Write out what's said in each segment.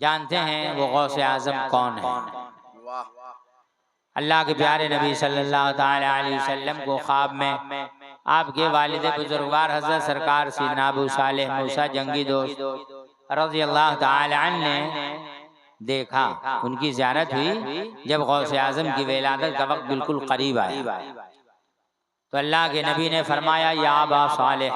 جانتے ہیں وہ غوث اعظم کون ہے؟ اللہ کے پیارے نبی صلی اللہ تعالی علیہ وسلم کو خواب میں آپ کے والد بزرگوار حضرت سرکار سیدنا ابو صالح موسیٰ جنگی دوست رضی اللہ تعالی عنہ نے دیکھا، ان کی زیارت ہوئی جب غوث اعظم کی ولادت کا وقت بالکل قریب آیا تو اللہ کے نبی نے فرمایا یا ابا صالح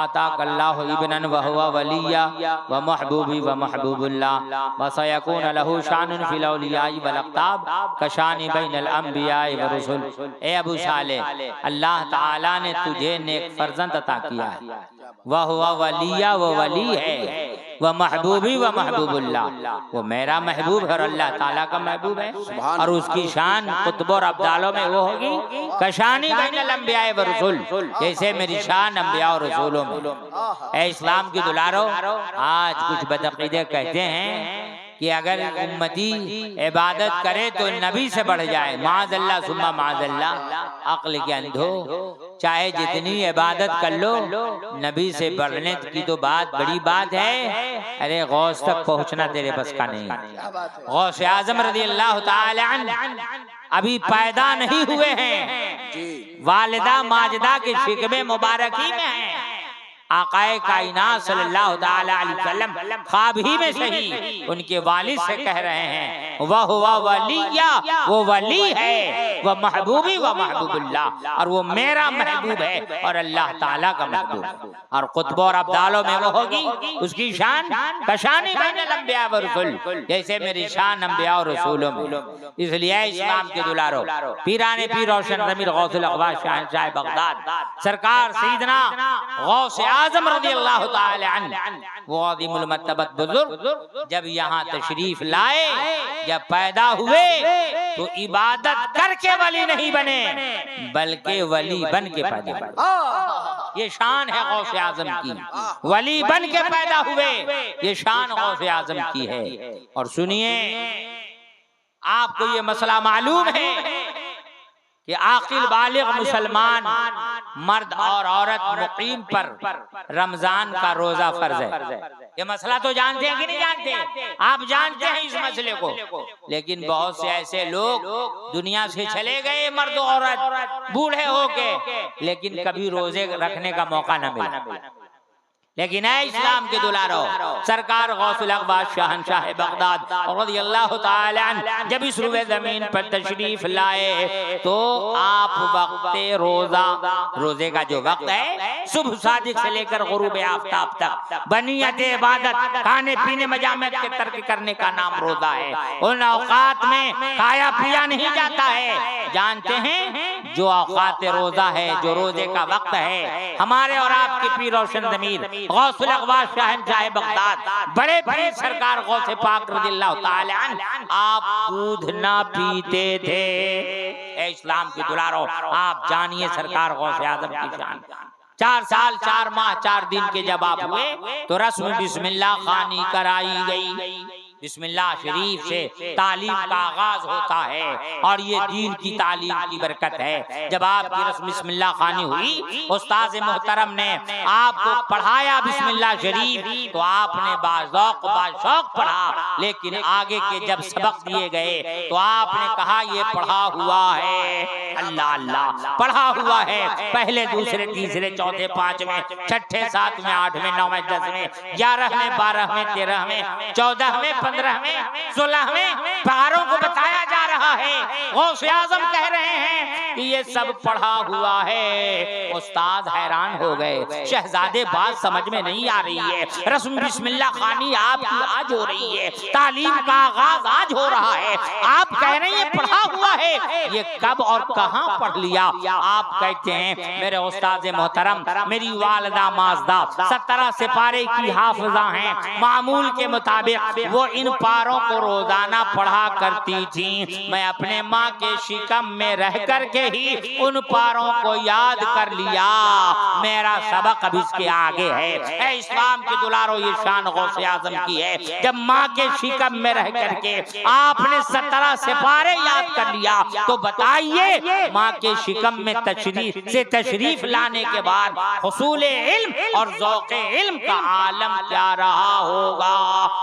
آتاک اللہ ابنا وہو ولیہ ومحبوبی ومحبوب اللہ وسیکون له شان فی الاولیاء والاقطاب کشان بین الانبیاء والرسل۔ اے ابو صالح، اللہ تعالیٰ نے تجھے نیک فرزند عطا کیا ہے، وہو ولیہ، وہ ولی ہے، ومحبوبی ومحبوب اللہ، وہ میرا محبوب ہے اور اللہ تعالیٰ کا محبوب ہے، اور اس کی شان قطب اور ابدالوں میں وہ ہوگی کشانی بین الانبیاء والرسل، جیسے میری شان انبیاء اور رسولوں میں۔ اے اسلام کی دلارو، آج کچھ بدعقیدے کہتے ہیں کہ اگر امتی عبادت کرے تو نبی سے بڑھ جائے، معاذ اللہ ثم معاذ اللہ۔ عقل کے اندھو، چاہے جتنی عبادت کر لو، نبی سے بڑھنے کی تو بات بڑی بات ہے، ارے غوث تک پہنچنا تیرے بس کا نہیں۔ غوث اعظم رضی اللہ تعالی عنہ ابھی پیدا نہیں ہوئے ہیں، والدہ ماجدہ کے شکم مبارکی میں ہیں۔ آقائے کائنات صلی اللہ تعالی علیہ وسلم خواب ہی میں صحیح ان کے والد سے کہہ رہے ہیں وَهُوَ وَلِيَّ، وہ ولی ہے، وہ محبوبی و محبوب اللہ، اور وہ میرا محبوب ہے اور اللہ تعالیٰ کا محبوب ہے، اور قطب اور ابدالوں میں وہ ہوگی اس کی شان کشانی بین الانبیاء والرسل، جیسے میری شان انبیاء اور رسولوں میں۔ اس لیے اسلام کے دلارو، پیران پیر روشن ضمیر غوث الاقواس شہنشاہ بغداد سرکار سیدنا غوث اعظم رضی اللہ تعالی عنہ، وہ عظیم المرتبت بزرگ جب یہاں تشریف لائے، جب پیدا ہوئے تو عبادت کر کے ولی نہیں بنے بلکہ ولی بن کے پیدا ہوئے۔ یہ شان ہے غوث اعظم کی، ولی بن کے پیدا ہوئے، یہ شان غوث اعظم کی ہے۔ اور سنیے، آپ کو یہ مسئلہ معلوم ہے کہ عاقل بالغ مسلمان مرد اور عورت مقیم پر رمضان کا روزہ فرض ہے۔ یہ مسئلہ تو جانتے ہیں کہ نہیں جانتے؟ آپ جانتے ہیں اس مسئلے کو، لیکن بہت سے ایسے لوگ دنیا سے چلے گئے مرد و عورت بوڑھے ہو کے، لیکن کبھی روزے رکھنے کا موقع نہ ملا۔ لیکن اے اسلام کے دلارو، سرکار غوث الاقواس شہنشاہ بغداد رضی اللہ تعالی عنہ جب اس روئے زمین پر تشریف لائے تو آپ وقت روزے کا جو وقت ہے صبح صادق سے لے کر غروب آفتاب تک بنیت عبادت، کھانے پینے مجامعت کے ترک کرنے کا نام روزہ ہے۔ ان اوقات میں کھایا پیا نہیں جاتا ہے۔ جانتے ہیں جو اوقات روزہ ہے، جو روزے کا وقت ہے، ہمارے اور آپ کے پیر روشن ضمیر غوث الاقواس شہنشاہ بغداد بڑے پیر سرکار غوث پاک رضی اللہ تعالی عنہ آپ دودھ نہ پیتے تھے۔ اے اسلام کی دلارو، آپ جانیے سرکار غوث اعظم کی شان۔ 4 سال 4 ماہ 4 دن کے جب آپ ہوئے تو رسم بسم اللہ خوانی کرائی گئی۔ بسم اللہ شریف سے تعلیم کا آغاز ہوتا ہے اور یہ دین کی تعلیم کی برکت ہے۔ جب آپ کی رسم بسم اللہ خوانی ہوئی، استاذ محترم نے آپ کو پڑھایا بسم اللہ شریف تو آپ نے باذوق باشوق پڑھا، لیکن آگے کے جب سبق دیے گئے تو آپ نے کہا یہ پڑھا ہوا ہے، اللہ اللہ پڑھا ہوا ہے، پہلے دوسرے تیسرے چوتھے پانچویں چھٹے ساتویں آٹھویں نویں 10ویں 11ویں 12ویں 13ویں 14ویں 15ویں 16ویں پاروں کو بتایا جا رہا ہے۔ غوث اعظم کہہ رہے ہیں کہ یہ سب پڑھا ہوا ہے۔ استاد حیران ہو گئے، شہزادے بات سمجھ میں نہیں آ رہی ہے، رسم بسم اللہ خوانی آپ کی آج ہو رہی ہے، تعلیم کا آغاز آج ہو رہا ہے، آپ کہہ رہے ہیں یہ پڑھا ہوا ہے، یہ کب اور کہاں پڑھ لیا؟ آپ کہتے ہیں میرے استاد محترم، میری والدہ ماجدہ 17 سپارے کی حافظہ ہیں، معمول کے مطابق وہ ان پاروں کو روزانہ پڑھا کرتی تھیں۔ میں اپنے ماں کے شکم میں رہ کر کے ہی ان پاروں کو یاد کر لیا، میرا سبق اب اس کے آگے ہے۔ اے اسلام کے دلارو، یہ شان غوث اعظم کی ہے، جب ماں کے شکم میں رہ کر کے آپ نے 17 سپارے یاد کر لیا، تو بتائیے ماں کے شکم میں تشریف لانے کے بعد حصول علم اور ذوق علم کا عالم کیا رہا ہوگا۔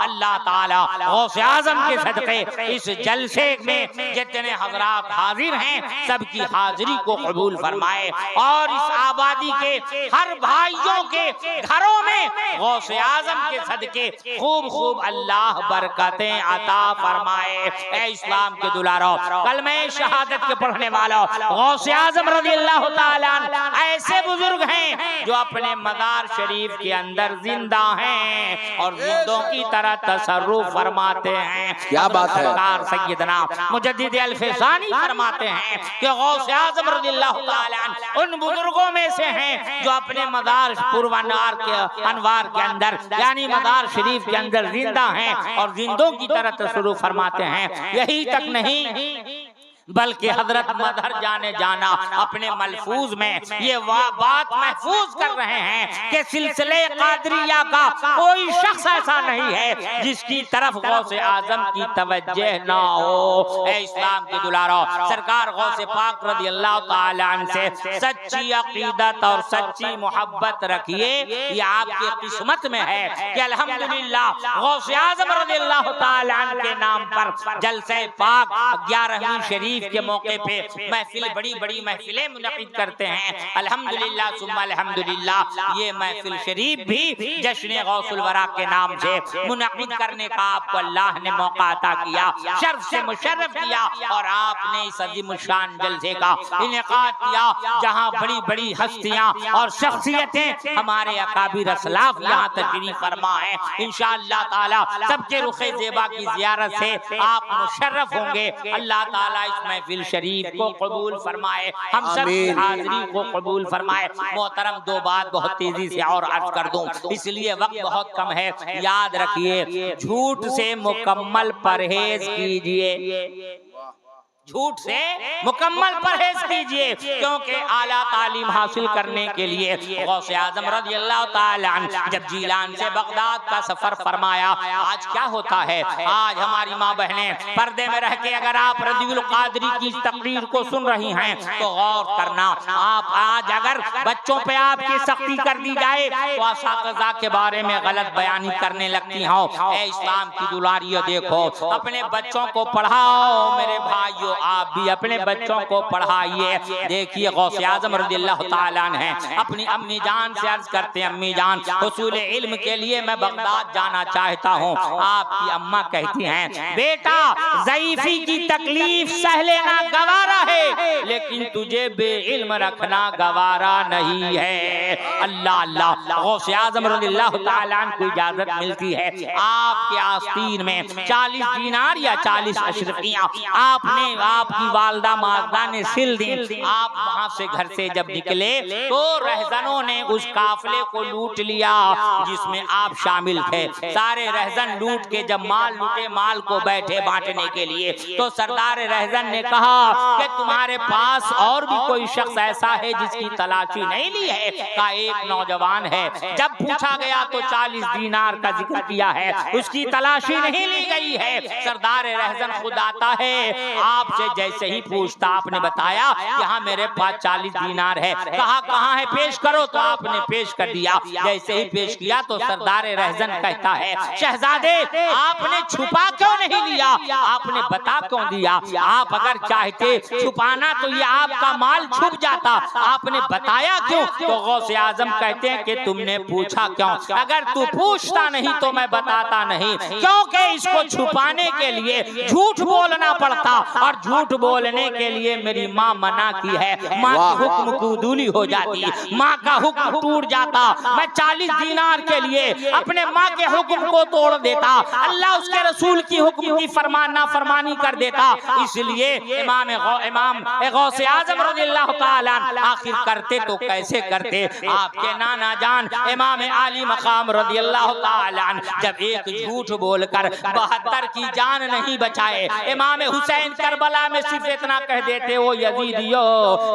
اللہ تعالیٰ غوث اعظم کے صدقے اس جلسے میں جتنے حضرات حاضر ہیں سب کی حاضری کو قبول فرمائے، اور اس آبادی کے ہر بھائیوں کے گھروں میں غوث اعظم کے صدقے خوب خوب اللہ برکتیں عطا فرمائے۔ اے اسلام کے دلارو، کلمہ شہادت کے پڑھنے والوں، غوث اعظم رضی اللہ تعالیٰ عنہ ایسے بزرگ ہیں جو اپنے مزار شریف کے اندر زندہ ہیں اور زندوں کی طرح تصرف فرماتے ہیں۔ کیا بات ہے! سرکار سیدنا مجدد الفسانی فرماتے ہیں کہ غوث اعظم رضی اللہ تعالیٰ عنہ ان بزرگوں میں سے ہیں جو اپنے مزار پروانوار کے انوار کے اندر یعنی مزار شریف کے اندر زندہ ہیں اور زندوں کی طرح تصرف فرماتے ہیں۔ یہی تک نہیں بلکہ حضرت مظہر جانا اپنے ملفوظ میں یہ بات محفوظ کر رہے ہیں کہ سلسلے قادریہ کا کوئی شخص ایسا نہیں ہے جس کی طرف غوث اعظم کی توجہ نہ ہو۔ اے اسلام کے دلارو، سرکار غوث پاک رضی اللہ تعالیٰ عنہ سے سچی عقیدت اور سچی محبت رکھیے، یہ آپ کی قسمت میں ہے کہ الحمدللہ غوث اعظم رضی اللہ تعالیٰ عنہ کے نام پر جلسہ پاک 11ویں شریف کے موقع پہ محفل بڑی محفلیں منعقد کرتے ہیں۔ الحمدللہ ثم الحمدللہ، یہ محفل شریف بھی جشن غوث الورا کے نام سے منعقد کرنے کا آپ کو اللہ نے موقع عطا کیا، شرف سے مشرف کیا، اور آپ نے اس عظیم الشان جلسے کا انعقاد کیا جہاں بڑی ہستیاں اور شخصیتیں ہمارے اکابر اسلاف یہاں تشریف فرما ہیں۔ انشاءاللہ تعالی سب کے رخ زیبا کی زیارت سے آپ مشرف ہوں گے۔ اللہ تعالی اس محفل شریف کو قبول فرمائے، ہم سب کی حاضری کو قبول فرمائے۔ محترم، دو بات بہت تیزی سے اور عرض کر دوں، اس لیے وقت بہت کم ہے۔ یاد رکھیے، جھوٹ سے مکمل پرہیز کیجئے، جھوٹ سے مکمل پرہیز کیجئے، کیونکہ اعلیٰ تعلیم حاصل کرنے کے لیے غوث اعظم رضی اللہ تعالیٰ عنہ جب جیلان سے بغداد کا سفر فرمایا، آج کیا ہوتا ہے، آج ہماری ماں بہنیں پردے میں رہ کے اگر آپ رضی القادری کی تقریر کو سن رہی ہیں تو غور کرنا، آپ آج اگر بچوں پہ آپ کی سختی کر دی جائے تو اساتذہ کے بارے میں غلط بیانی کرنے لگتی ہوں۔ اے اسلام کی دلاریوں، دیکھو اپنے بچوں کو پڑھاؤ، میرے بھائیوں آپ بھی اپنے بچوں کو پڑھائیے۔ دیکھیے غوث اعظم رضی اللہ تعالیٰ عنہ ہیں، اپنی امی جان سے عرض کرتے ہیں، امی جان حصول علم کے لیے میں بغداد جانا چاہتا ہوں۔ آپ کی اماں کہتی ہیں، بیٹا ضعیفی کی تکلیف سہ لینا گوارا ہے، لیکن تجھے بے علم رکھنا گوارا نہیں ہے۔ اللہ اللہ، غوث اعظم رضی اللہ تعالیٰ عنہ کو اجازت ملتی ہے، آپ کے آستین میں 40 دینار یا 40 اشرفیاں آپ نے آپ کی والدہ ماجدہ نے سل دی۔ آپ وہاں سے گھر سے جب نکلے تو رہزنوں نے اس قافلے کو لوٹ لیا جس میں آپ شامل تھے۔ سارے رہزن لوٹ کے جب مال لوٹے، مال کو بیٹھے بانٹنے کے لیے، تو سردار رہزن نے کہا کہ تمہارے پاس اور بھی کوئی شخص ایسا ہے جس کی تلاشی نہیں لی ہے؟ کہا ایک نوجوان ہے۔ جب پوچھا گیا تو 40 دینار کا ذکر کیا ہے، اس کی تلاشی نہیں لی گئی ہے۔ سردار رہزن خود آتا ہے، آپ سے جیسے ہی پوچھتا آپ نے بتایا یہاں میرے پاس 40 دینار ہے۔ کہا کہاں ہے، پیش کرو، تو آپ نے پیش کر دیا۔ جیسے ہی پیش کیا تو سردار رہزن کہتا ہے، شہزادے آپ نے چھپا کیوں نہیں لیا، آپ نے بتا کیوں دیا؟ آپ اگر چاہتے چھپانا تو یہ آپ کا مال چھپ جاتا، آپ نے بتایا کیوں؟ تو غوث اعظم کہتے ہیں کہ تم نے پوچھا کیوں؟ اگر تو پوچھتا نہیں تو میں بتاتا نہیں، کیونکہ اس کو چھپانے کے لیے جھوٹ بولنا پڑتا، اور جھوٹ بولنے کے لیے میری ماں منع کی ہے، ماں کی حکم قبولی ہو جاتی، ماں کا حکم ٹوٹ جاتا، میں 40 دینار کے لیے اپنے ماں کے حکم کو توڑ دیتا، اللہ اس کے رسول کی حکم کی فرمانی کر دیتا۔ اس لیے امام غوث اعظم رضی اللہ تعالیٰ آخر کرتے تو کیسے کرتے؟ آپ کے نانا جان امام عالی مقام رضی اللہ تعالیٰ جب ایک جھوٹ بول کر 72 کی جان نہیں بچائے، امام حسین کربلا کربلا میں صرف اتنا کہہ دیتے وہ یزیدیو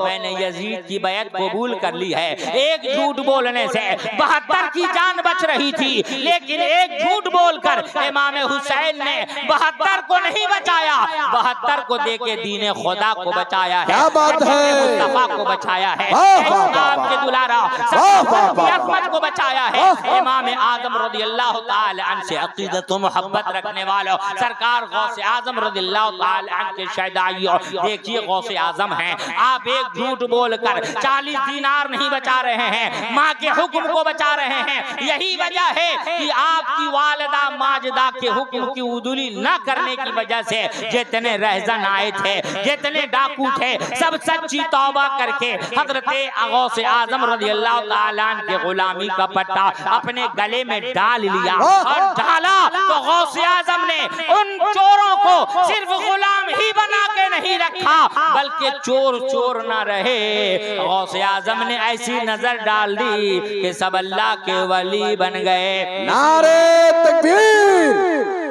میں نے یزید کی بیعت قبول کر لی ہے. ایک جھوٹ بولنے سے 72 کی جان بچ رہی تھی, لیکن ایک جھوٹ بول کر امام حسین نے 72 کو نہیں بچایا, 72 کو دے کے دین خدا کو بچایا ہے, مصطفیٰ کو بچایا ہے, اسلام کے دلارا عظمت کو بچایا ہے. امام اعظم رضی اللہ تعالی عنہ سے عقیدت و محبت رکھنے والوں, سرکار غوث اعظم رضی اللہ تعالی عنہ کے شہدائیوں, دیکھیے غوث اعظم ہیں, آپ ایک جھوٹ بول کر 40 دینار نہیں بچا رہے ہیں, ماں کے حکم کو بچا رہے ہیں. یہی وجہ ہے کہ آپ کی والدہ ماجدہ کے حکم کی عدولی نہ کرنے کی وجہ سے جتنے رہزن آئے تھے, جتنے ڈاکو تھے, سب سچی توبہ کر کے حضرت غوث اعظم رضی اللہ تعالیٰ عنہ کے غلامی کا پٹا اپنے گلے میں ڈال لیا, اور ڈالا تو غوث اعظم نے ان چوروں کو صرف غلام ہی بنا کے نہیں رکھا بلکہ چور چور نہ رہے. غوث اعظم نے ایسی نظر ڈال دی کہ سب اللہ کے ولی بن گئے. نعرہ تکبیر,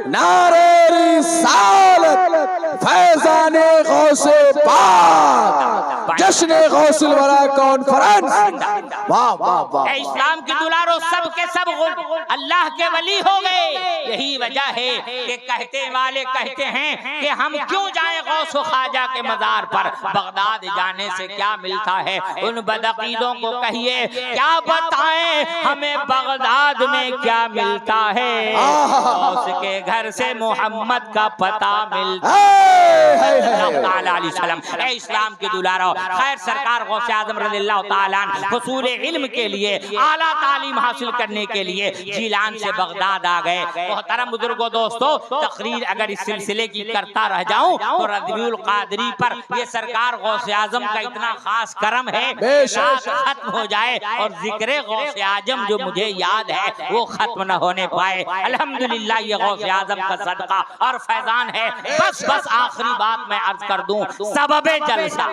نعرہ رسالت, فیضان غوث پاک, جشن غوث الورا کانفرنس. واہ واہ واہ. اے اسلام کی دلاروں, سب کے سب اللہ کے ولی ہو گئے. یہی وجہ ہے کہ کہتے والے کہتے ہیں کہ ہم کیوں جائیں غوث و خواجہ کے مزار پر, بغداد جانے سے کیا ملتا ہے. ان بدعقیدوں کو کہیے کیا بتائیں ہمیں بغداد میں کیا ملتا ہے, غوث کے گھر سے محمد کا پتہ ملتا ہے تعالیٰ علیہ السلام. اے اسلام کی دلاروں, خیر سرکار غوث اعظم رضی اللہ تعالیٰ عنہ حصول علم کے لیے, اعلیٰ تعلیم حاصل کرنے کے لیے جیلان سے بغداد آ گئے. محترم بزرگوں دوستو, تقریر اگر اس سلسلے کی کرتا رہ جاؤں تو رضوی القادری پر یہ سرکار غوث اعظم کا اتنا خاص کرم ہے رات ختم ہو جائے اور ذکر غوث اعظم جو مجھے یاد ہے وہ ختم نہ ہونے پائے. الحمدللہ یہ غوث اعظم کا صدقہ اور فیضان ہے. بس آخری بات میں عرض کر دوں, سبب جلسہ,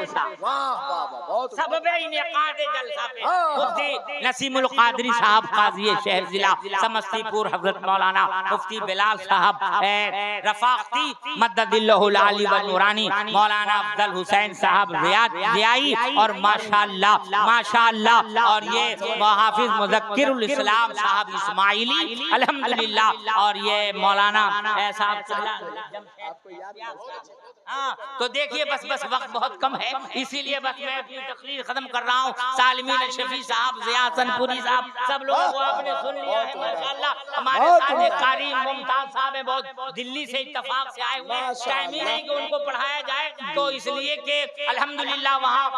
سبب انعقاد جلسہ پہ مفتی نسیم القادری صاحب قاضی شہر ضلع سمستی پور, حضرت مولانا مفتی بلال صاحب رفاقتی مدد اللہ العالی والنورانی, مولانا افضل حسین صاحب ضیائی, اور ماشاءاللہ اور یہ حافظ مذکر الاسلام صاحب اسماعیلی الحمدللہ, اور یہ مولانا صاحب. تو دیکھیے بس وقت بہت کم ہے, اسی لیے بس میں اپنی تقریر ختم کر رہا ہوں. سالمین شفیع صاحب, ضیاء سنپوری صاحب, سب لوگوں کو آپ نے سن لیا ہے ماشاءاللہ. ہمارے ساتھ قاری ممتاز صاحب ہیں, بہت دلی سے اتفاق سے آئے ہوئے, ٹائم ہی نہیں کہ ان کو پڑھایا جائے, تو اس لیے کہ الحمدللہ وہاں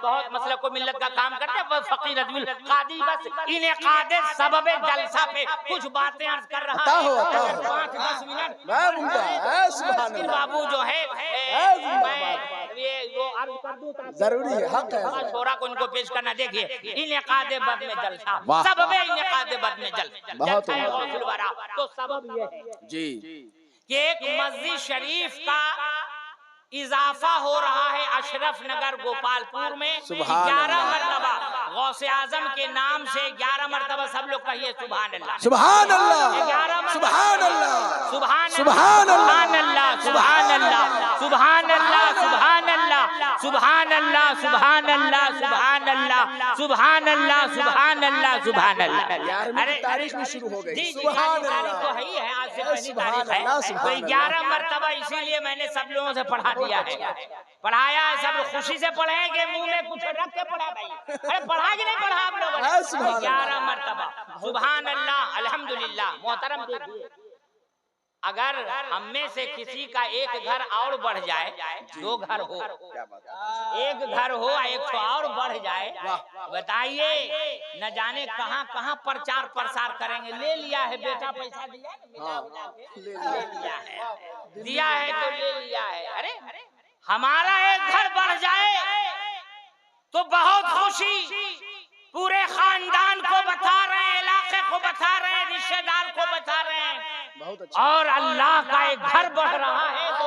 بہت مسلک و ملت کا کام کرتے ہیں. فقیر رضوی القادری بس انعقاد سبب جلسہ پہ کچھ باتیں عرض کر رہا ہے. 5-10 منٹ بابو جو ہے ضروری ہے, حق ہے شورا کو ان کو پیش کرنا. دیکھیے انعقاد بد میں جلسہ, سبب انعقاد بد میں جلسہ, تو سبب یہ ہے جی کہ ایک مسجد شریف کا اضافہ ہو رہا ہے اشرف نگر گوپال پور میں. 11 مرتبہ غوث اعظم کے نام سے 11 مرتبہ سب لوگ کہیے سبحان اللہ, سبحان اللہ, سبحان اللہ, سبحان اللہ, سبحان اللہ, سبحان اللہ, سبحان اللہ, سبحان اللہ, سبحان اللہ, سبحان اللہ, سبحان اللہ, سبحان اللہ, سبحان اللہ. ارے تاریخ میں شروع ہو گئی, سبحان اللہ تو ہے ہی ہے, آج سے پہلی تاریخ ہے. تو 11 مرتبہ اسی لیے میں نے سب لوگوں سے دیا ہے, پڑھایا ہے. سب خوشی سے پڑھیں گے, منہ میں کچھ رکھ کے پڑھا بھائی, ارے پڑھا کہ نہیں پڑھا آپ لوگوں نے؟ 11 مرتبہ سبحان اللہ, الحمدللہ. محترم دیکھیے, اگر ہم میں سے کسی کا ایک گھر اور بڑھ جائے, 2 گھر ہو, ایک گھر ہو, ایک اور بڑھ جائے, بتائیے نہ جانے کہاں کہاں پرچار پرسار کریں گے. لے لیا ہے بیٹا, پیسہ دیا ہے تو لے لیا ہے. ارے ہمارا ایک گھر بڑھ جائے تو بہت خوشی, پورے خاندان کو بتا رہے ہیں, علاقے کو بتا رہے ہیں, رشتہ دار کو بتا رہے ہیں, اور اللہ کا ایک گھر بڑھ رہا ہے تو